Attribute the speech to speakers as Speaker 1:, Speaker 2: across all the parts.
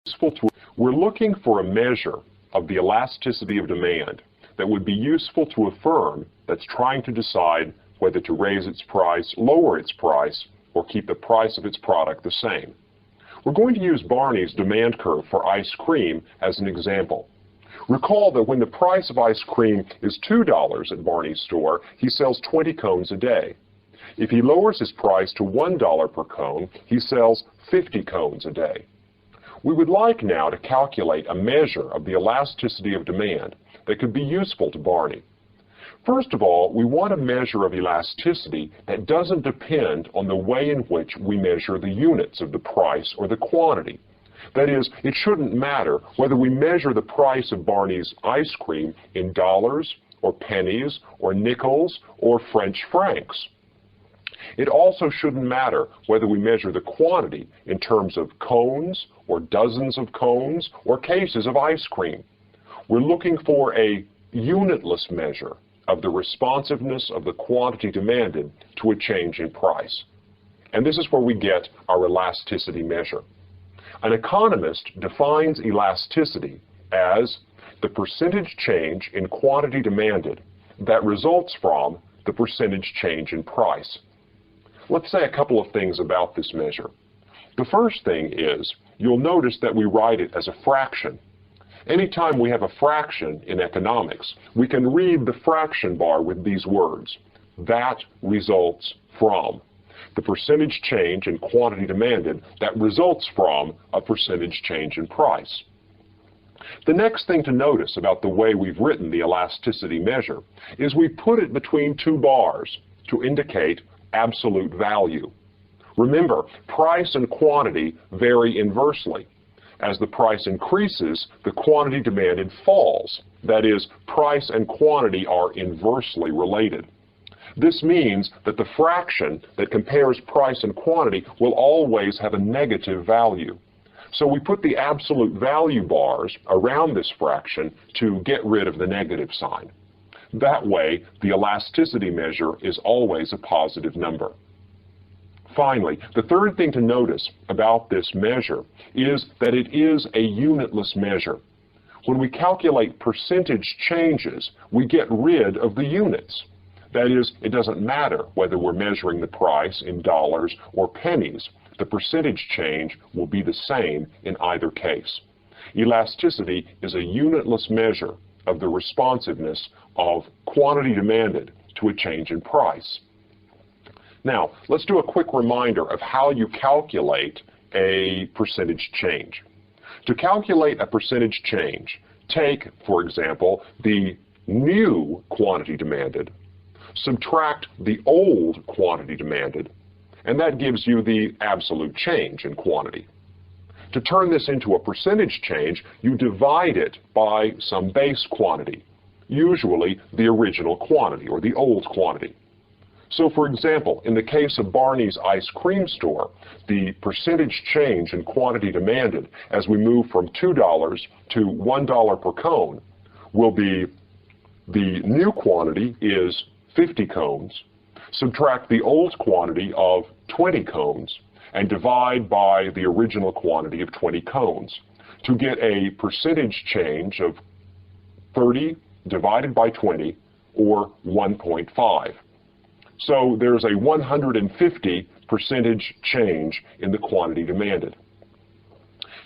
Speaker 1: useful to, we're looking for a measure of the elasticity of demand that would be useful to a firm that's trying to decide whether to raise its price, lower its price, or keep the price of its product the same. We're going to use Barney's demand curve for ice cream as an example. Recall that when the price of ice cream is $2 at Barney's store, he sells 20 cones a day. If he lowers his price to $1 per cone, he sells 50 cones a day. We would like now to calculate a measure of the elasticity of demand that could be useful to Barney. First of all, we want a measure of elasticity that doesn't depend on the way in which we measure the units of the price or the quantity. That is, it shouldn't matter whether we measure the price of Barney's ice cream in dollars or pennies or nickels or French francs. It also shouldn't matter whether we measure the quantity in terms of cones or dozens of cones or cases of ice cream. We're looking for a unitless measure of the responsiveness of the quantity demanded to a change in price. And this is where we get our elasticity measure. An economist defines elasticity as the percentage change in quantity demanded that results from the percentage change in price. Let's say a couple of things about this measure. The first thing is, you'll notice that we write it as a fraction. Anytime we have a fraction in economics, we can read the fraction bar with these words: that results from. The percentage change in quantity demanded that results from a percentage change in price. The next thing to notice about the way we've written the elasticity measure is we put it between two bars to indicate absolute value. Remember, price and quantity vary inversely. As the price increases, the quantity demanded falls. That is, price and quantity are inversely related. This means that the fraction that compares price and quantity will always have a negative value. So we put the absolute value bars around this fraction to get rid of the negative sign. That way, the elasticity measure is always a positive number. Finally, the third thing to notice about this measure is that it is a unitless measure. When we calculate percentage changes, we get rid of the units. That is, it doesn't matter whether we're measuring the price in dollars or pennies. The percentage change will be the same in either case. Elasticity is a unitless measure of the responsiveness of quantity demanded to a change in price. Now, let's do a quick reminder of how you calculate a percentage change. To calculate a percentage change, take, for example, the new quantity demanded, subtract the old quantity demanded, and that gives you the absolute change in quantity. To turn this into a percentage change, you divide it by some base quantity, usually the original quantity or the old quantity. So, for example, in the case of Barney's ice cream store, the percentage change in quantity demanded as we move from $2 to $1 per cone will be the new quantity is 50 cones, subtract the old quantity of 20 cones, and divide by the original quantity of 20 cones to get a percentage change of 30 divided by 20, or 1.5. So there's a 150 percentage change in the quantity demanded.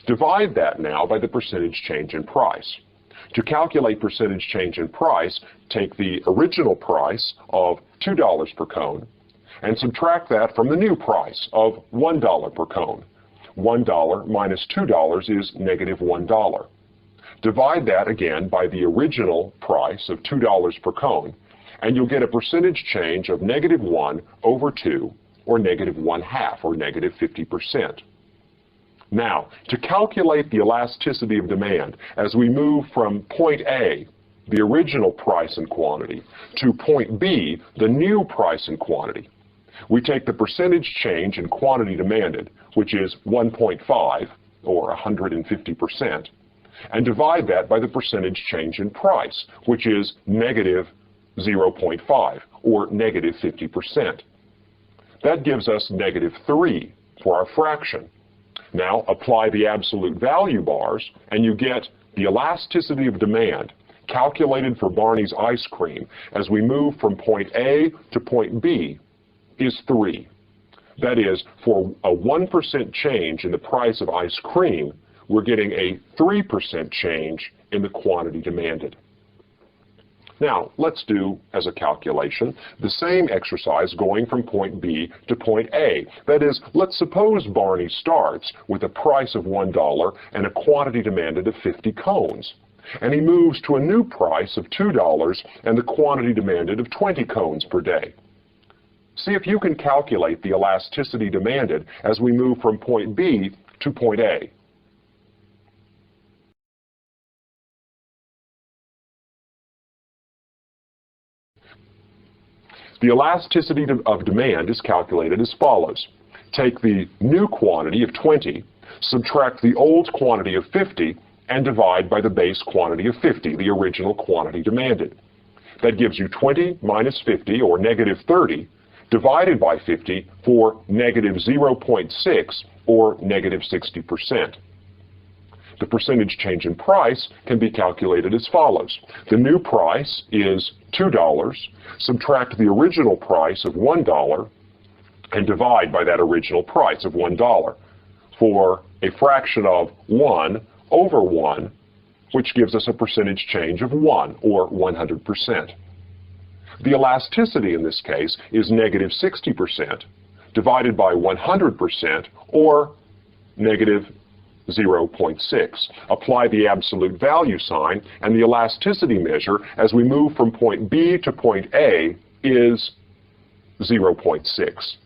Speaker 1: Divide that now by the percentage change in price. To calculate percentage change in price, take the original price of $2 per cone and subtract that from the new price of $1 per cone. $1 minus $2 is negative $1. Divide that again by the original price of $2 per cone, and you'll get a percentage change of negative 1 over 2, or negative 1/2, or negative 50%. Now, to calculate the elasticity of demand as we move from point A, the original price and quantity, to point B, the new price and quantity, we take the percentage change in quantity demanded, which is 1.5, or 150%, and divide that by the percentage change in price, which is negative 0.5, or negative 50%. That gives us negative 3 for our fraction. Now apply the absolute value bars and you get the elasticity of demand calculated for Barney's ice cream as we move from point A to point B is 3. That is, for a 1% change in the price of ice cream, we're getting a 3% change in the quantity demanded. Now, let's do, as a calculation, the same exercise going from point B to point A. That is, let's suppose Barney starts with a price of $1 and a quantity demanded of 50 cones. And he moves to a new price of $2 and the quantity demanded of 20 cones per day. See if you can calculate the elasticity demanded as we move from point B to point A. The elasticity of demand is calculated as follows. Take the new quantity of 20, subtract the old quantity of 50, and divide by the base quantity of 50, the original quantity demanded. That gives you 20 minus 50, or negative 30, divided by 50 for negative 0.6, or negative 60%. The percentage change in price can be calculated as follows. The new price is $2, subtract the original price of $1, and divide by that original price of $1 for a fraction of 1 over 1, which gives us a percentage change of 1, or 100%. The elasticity in this case is negative 60% divided by 100%, or negative 0.6. Apply the absolute value sign, and the elasticity measure as we move from point B to point A is 0.6.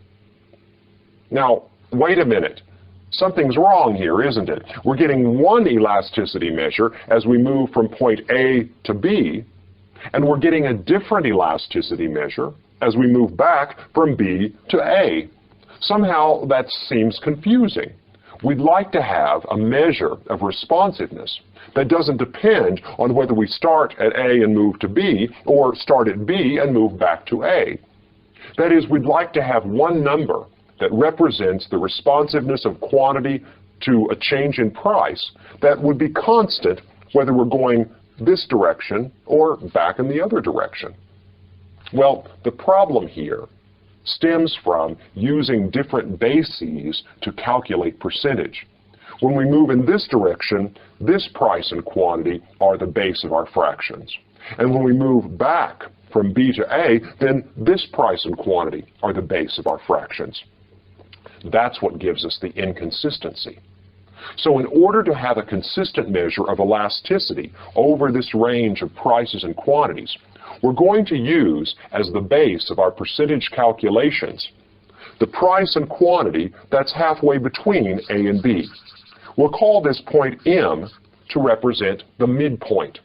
Speaker 1: Now, wait a minute. Something's wrong here, isn't it? We're getting one elasticity measure as we move from point A to B, and we're getting a different elasticity measure as we move back from B to A. Somehow that seems confusing. We'd like to have a measure of responsiveness that doesn't depend on whether we start at A and move to B, or start at B and move back to A. That is, we'd like to have one number that represents the responsiveness of quantity to a change in price that would be constant whether we're going this direction or back in the other direction. Well, the problem here stems from using different bases to calculate percentage. When we move in this direction, this price and quantity are the base of our fractions. And when we move back from B to A, then this price and quantity are the base of our fractions. That's what gives us the inconsistency. So in order to have a consistent measure of elasticity over this range of prices and quantities, we're going to use as the base of our percentage calculations the price and quantity that's halfway between A and B. We'll call this point M to represent the midpoint.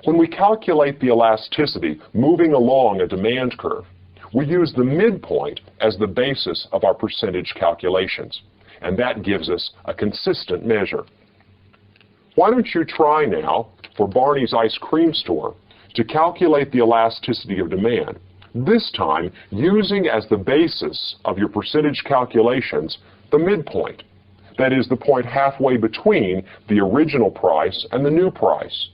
Speaker 1: When we calculate the elasticity moving along a demand curve, we use the midpoint as the basis of our percentage calculations, and that gives us a consistent measure. Why don't you try now, for Barney's Ice Cream Store, to calculate the elasticity of demand, this time using as the basis of your percentage calculations the midpoint. That is, the point halfway between the original price and the new price,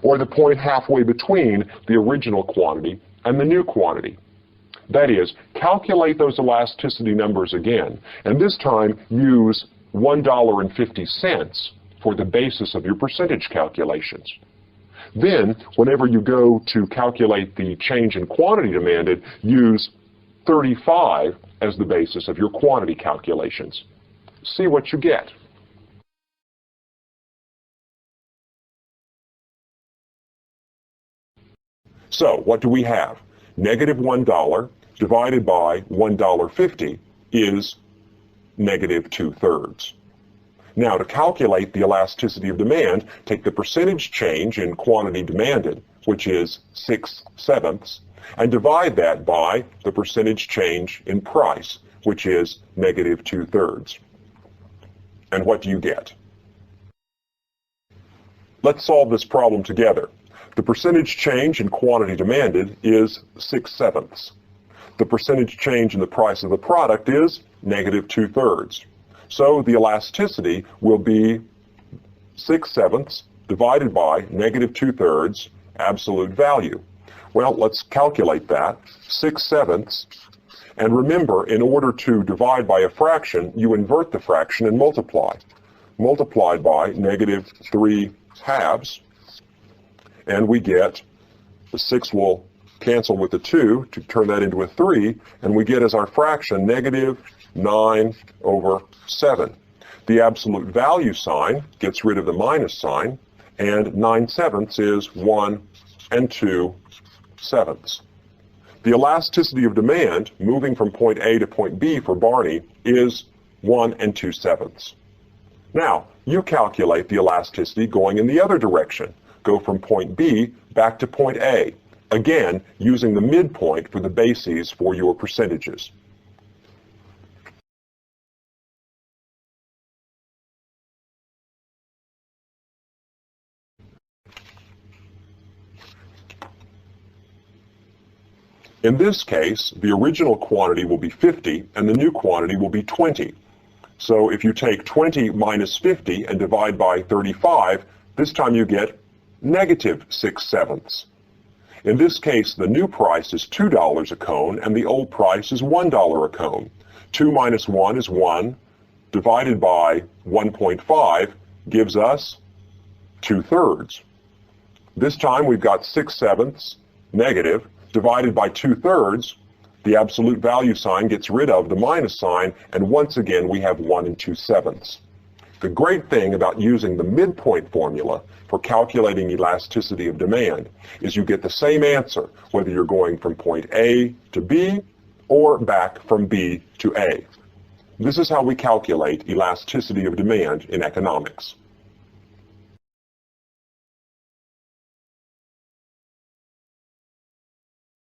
Speaker 1: or the point halfway between the original quantity and the new quantity. That is, calculate those elasticity numbers again, and this time use $1.50 for the basis of your percentage calculations. Then, whenever you go to calculate the change in quantity demanded, use 35 as the basis of your quantity calculations. See what you get. So, what do we have? Negative $1 divided by $1.50 is negative 2/3. Now, to calculate the elasticity of demand, take the percentage change in quantity demanded, which is 6/7, and divide that by the percentage change in price, which is negative 2/3. And what do you get? Let's solve this problem together. The percentage change in quantity demanded is 6/7. The percentage change in the price of the product is negative 2/3. So the elasticity will be 6/7 divided by negative 2/3 absolute value. Well, let's calculate that. 6/7. And remember, in order to divide by a fraction, you invert the fraction and multiply. Multiplied by negative 3/2. And we get, the 6 will cancel with the 2 to turn that into a 3, and we get as our fraction negative 9/7. The absolute value sign gets rid of the minus sign, and 9/7 is 1 2/7. The elasticity of demand, moving from point A to point B for Barney, is 1 2/7. Now, you calculate the elasticity going in the other direction. Go from point B back to point A, again using the midpoint for the bases for your percentages. In this case, the original quantity will be 50 and the new quantity will be 20. So if you take 20 minus 50 and divide by 35, this time you get negative 6/7. In this case, the new price is $2 a cone and the old price is $1 a cone. 2 minus 1 is 1, divided by 1.5 gives us 2/3. This time we've got 6/7 negative divided by 2/3. The absolute value sign gets rid of the minus sign, and once again we have 1 2/7. The great thing about using the midpoint formula for calculating elasticity of demand is you get the same answer whether you're going from point A to B or back from B to A. This is how we calculate elasticity of demand in economics.